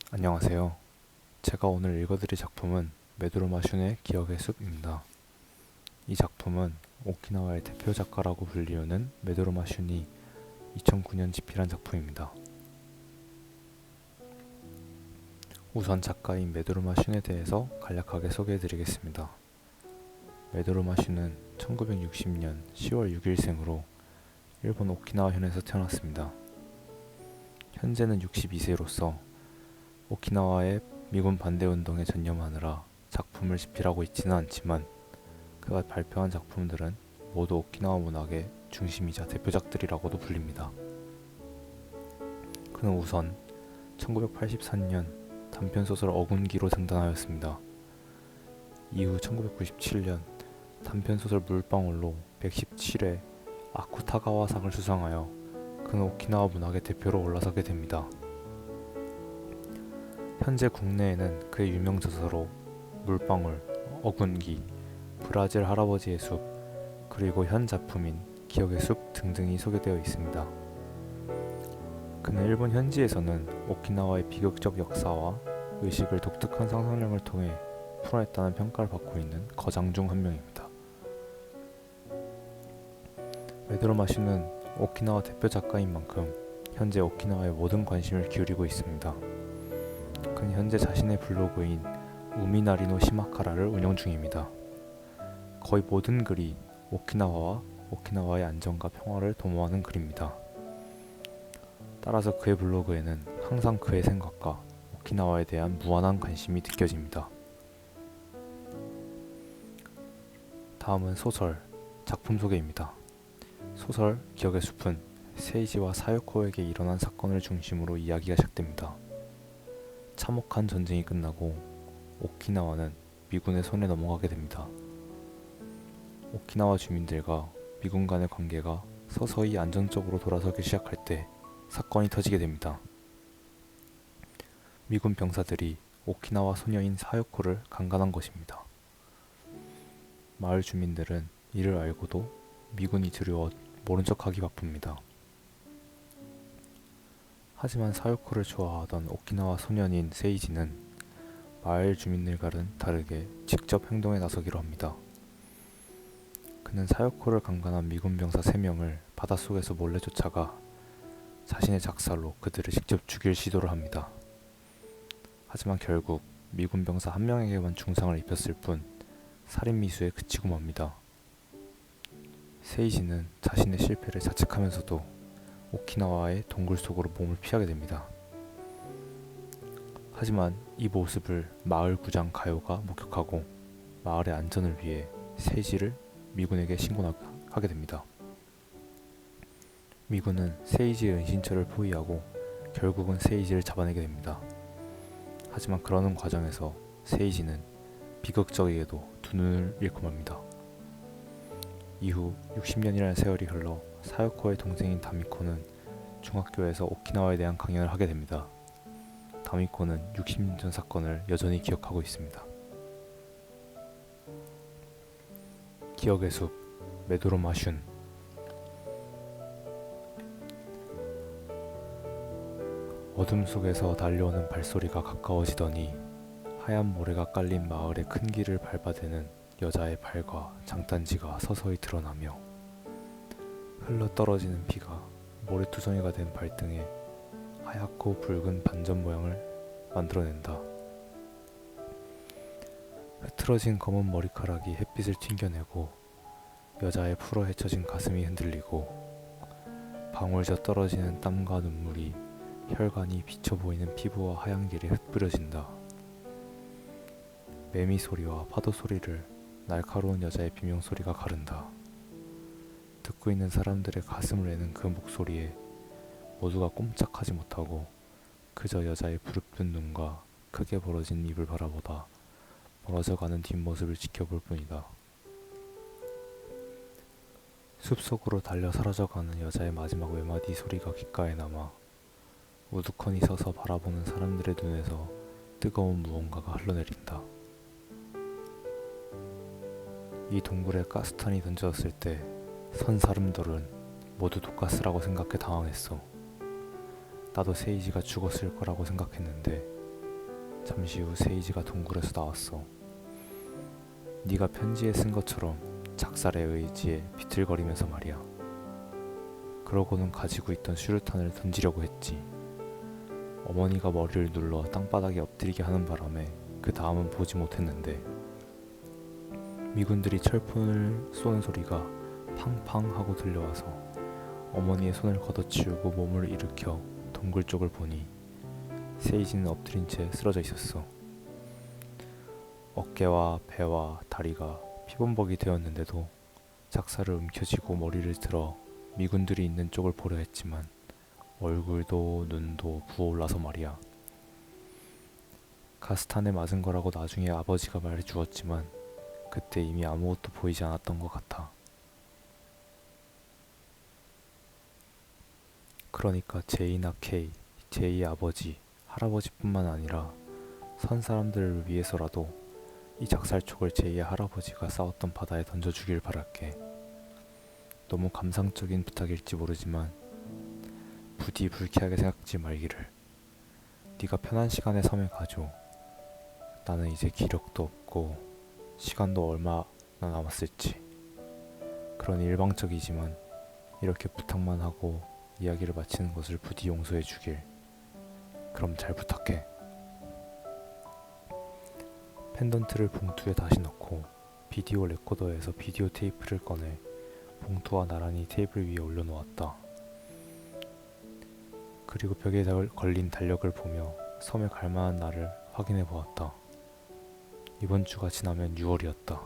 안녕하세요. 제가 오늘 읽어드릴 작품은 메도로마 슌의 기억의 숲입니다. 이 작품은 오키나와의 대표 작가라고 불리우는 메도로마 슌이 2009년 집필한 작품입니다. 우선 작가인 메도로마 슌에 대해서 간략하게 소개해드리겠습니다. 메도로마 슌은 1960년 10월 6일생으로 일본 오키나와 현에서 태어났습니다. 현재는 62세로서 오키나와의 미군 반대운동에 전념하느라 작품을 집필하고 있지는 않지만 그가 발표한 작품들은 모두 오키나와 문학의 중심이자 대표작들이라고도 불립니다. 그는 우선 1983년 단편소설 어군기로 등단하였습니다. 이후 1997년 단편소설 물방울로 117회 아쿠타가와상을 수상하여 그는 오키나와 문학의 대표로 올라서게 됩니다. 현재 국내에는 그의 유명 저서로 물방울, 어군기, 브라질 할아버지의 숲, 그리고 현 작품인 기억의 숲 등등이 소개되어 있습니다. 그는 일본 현지에서는 오키나와의 비극적 역사와 의식을 독특한 상상력을 통해 풀어냈다는 평가를 받고 있는 거장 중 한 명입니다. 메도로마 슌은 오키나와 대표 작가인 만큼 현재 오키나와에 모든 관심을 기울이고 있습니다. 그는 현재 자신의 블로그인 우미나리노 시마카라를 운영 중입니다. 거의 모든 글이 오키나와와 오키나와의 안정과 평화를 도모하는 글입니다. 따라서 그의 블로그에는 항상 그의 생각과 오키나와에 대한 무한한 관심이 느껴집니다. 다음은 소설, 작품 소개입니다. 소설 기억의 숲은 세이지와 사요코에게 일어난 사건을 중심으로 이야기가 시작됩니다. 참혹한 전쟁이 끝나고 오키나와는 미군의 손에 넘어가게 됩니다. 오키나와 주민들과 미군 간의 관계가 서서히 안정적으로 돌아서기 시작할 때 사건이 터지게 됩니다. 미군 병사들이 오키나와 소녀인 사요코를 강간한 것입니다. 마을 주민들은 이를 알고도 미군이 두려워 모른 척하기 바쁩니다. 하지만 사요코를 좋아하던 오키나와 소년인 세이지는 마을 주민들과는 다르게 직접 행동에 나서기로 합니다. 그는 사요코를 강간한 미군 병사 3명을 바닷속에서 몰래 쫓아가 자신의 작살로 그들을 직접 죽일 시도를 합니다. 하지만 결국 미군 병사 1명에게만 중상을 입혔을 뿐 살인 미수에 그치고 맙니다. 세이지는 자신의 실패를 자책하면서도 오키나와의 동굴 속으로 몸을 피하게 됩니다. 하지만 이 모습을 마을 구장 가요가 목격하고 마을의 안전을 위해 세이지를 미군에게 신고하게 됩니다. 미군은 세이지의 은신처를 포위하고 결국은 세이지를 잡아내게 됩니다. 하지만 그러는 과정에서 세이지는 비극적이게도 두 눈을 잃고 맙니다. 이후 60년이라는 세월이 흘러 사요코의 동생인 다미코는 중학교에서 오키나와에 대한 강연을 하게 됩니다. 다미코는 60년 전 사건을 여전히 기억하고 있습니다. 기억의 숲, 메도로마 슌. 어둠 속에서 달려오는 발소리가 가까워지더니 하얀 모래가 깔린 마을의 큰 길을 밟아대는 여자의 발과 장단지가 서서히 드러나며 흘러 떨어지는 비가 모래투성이가 된 발등에 하얗고 붉은 반점 모양을 만들어낸다. 흐트러진 검은 머리카락이 햇빛을 튕겨내고 여자의 풀어 헤쳐진 가슴이 흔들리고 방울져 떨어지는 땀과 눈물이 혈관이 비쳐 보이는 피부와 하얀 길에 흩뿌려진다. 매미 소리와 파도 소리를 날카로운 여자의 비명소리가 가른다. 듣고 있는 사람들의 가슴을 내는 그 목소리에 모두가 꼼짝하지 못하고 그저 여자의 부릅뜬 눈과 크게 벌어진 입을 바라보다 멀어져가는 뒷모습을 지켜볼 뿐이다. 숲속으로 달려 사라져가는 여자의 마지막 외마디 소리가 귓가에 남아 우두커니 서서 바라보는 사람들의 눈에서 뜨거운 무언가가 흘러내린다. 이 동굴에 가스탄이 던져졌을 때 선 사람들은 모두 독가스라고 생각해 당황했어. 나도 세이지가 죽었을 거라고 생각했는데 잠시 후 세이지가 동굴에서 나왔어. 네가 편지에 쓴 것처럼 작살의 의지에 비틀거리면서 말이야. 그러고는 가지고 있던 수류탄을 던지려고 했지. 어머니가 머리를 눌러 땅바닥에 엎드리게 하는 바람에 그 다음은 보지 못했는데 미군들이 철문을 쏘는 소리가 팡팡 하고 들려와서 어머니의 손을 걷어치우고 몸을 일으켜 동굴 쪽을 보니 세이지는 엎드린 채 쓰러져 있었어. 어깨와 배와 다리가 피범벅이 되었는데도 작살을 움켜쥐고 머리를 들어 미군들이 있는 쪽을 보려 했지만 얼굴도 눈도 부어올라서 말이야. 가스탄에 맞은 거라고 나중에 아버지가 말해주었지만 그때 이미 아무것도 보이지 않았던 것 같아. 그러니까 제이나 케이, 제이의 아버지, 할아버지뿐만 아니라 선 사람들을 위해서라도 이 작살촉을 제이의 할아버지가 싸웠던 바다에 던져주길 바랄게. 너무 감상적인 부탁일지 모르지만 부디 불쾌하게 생각지 말기를. 네가 편한 시간에 섬에 가줘. 나는 이제 기력도 없고 시간도 얼마나 남았을지. 그러니 일방적이지만 이렇게 부탁만 하고 이야기를 마치는 것을 부디 용서해 주길. 그럼 잘 부탁해. 펜던트를 봉투에 다시 넣고 비디오 레코더에서 비디오 테이프를 꺼내 봉투와 나란히 테이블 위에 올려놓았다. 그리고 벽에 걸린 달력을 보며 섬에 갈 만한 날을 확인해 보았다. 이번 주가 지나면 6월이었다.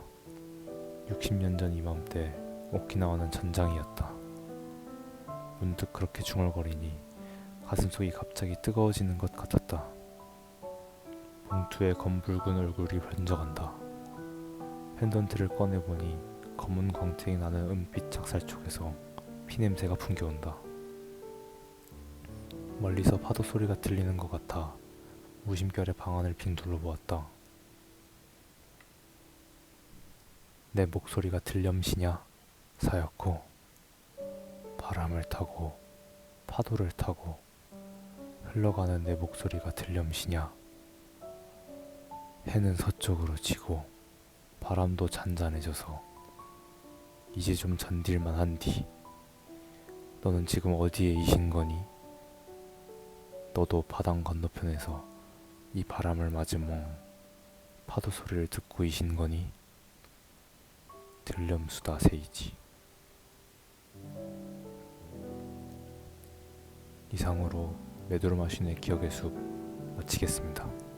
60년 전 이맘때 오키나와는 전장이었다. 문득 그렇게 중얼거리니 가슴속이 갑자기 뜨거워지는 것 같았다. 봉투에 검붉은 얼굴이 번져간다. 펜던트를 꺼내보니 검은 광택이 나는 은빛 작살촉에서 피냄새가 풍겨온다. 멀리서 파도 소리가 들리는 것 같아 무심결에 방안을 빙 둘러보았다. 내 목소리가 들렴시냐, 사였고 바람을 타고 파도를 타고 흘러가는 내 목소리가 들렴시냐. 해는 서쪽으로 지고 바람도 잔잔해져서 이제 좀 견딜만 한디. 너는 지금 어디에 이신 거니? 너도 바당 건너편에서 이 바람을 맞으멍 파도 소리를 듣고 이신 거니? 들렴수다 세이지. 이상으로 메두로마신의 기억의 숲 마치겠습니다.